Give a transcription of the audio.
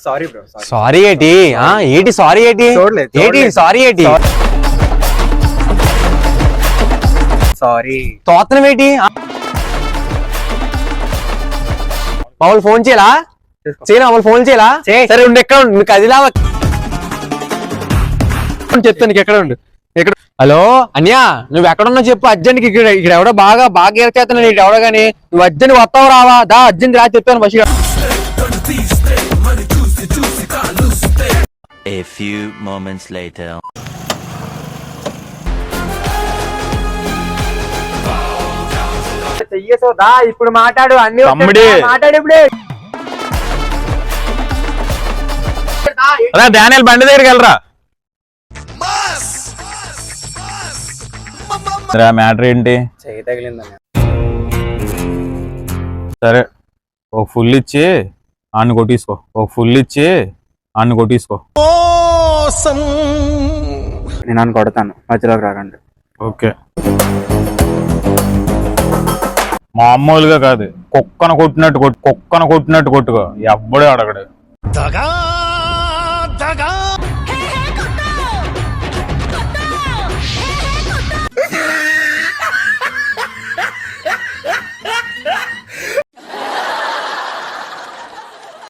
Sorry bro. Sorry ఏంటి? ఏంటి sorry ఏంటి? ఏంటి సారీ ఏంటి? సారీ తోత్తనం ఏంటి? మామూలు ఫోన్ చేయాలా? మామూలు ఫోన్ చేయాలా? సరే ఉండు, ఎక్కడ ఉండు, నీకు అది లావా చెప్తాను, నీకు ఎక్కడ ఉండు. ఎక్కడ? హలో అన్యా, నువ్వు ఎక్కడున్నా చెప్పు అర్జెంట్కి. ఇక్కడ ఎవడో బాగా చేస్తున్నాడు ఇటు ఎవడో గానీ, నువ్వు అర్జెంట్ వస్తావు రావా? దా అర్జెంట్ రా చెప్తాను bus. A few moments later. చెయ్యేసోదా ఇప్పుడు మాట్లాడు అన్ని మాట్లాడు. ఇప్పుడే డానియల్ బండి దగ్గరికి వెళ్ళరా. మ్యాటర్ ఏంటి? చెయ్యి తగిలిందని. సరే ఒక ఫుల్ ఇచ్చి అన్ను కొట్టించుకో. నేను అన్ను కొడతాను, మధ్యలోకి రాకండి. ఓకే. మామూలుగా కాదు, కుక్కను కొట్టినట్టు కొట్టుకో. ఎవ్వడే అడగడు.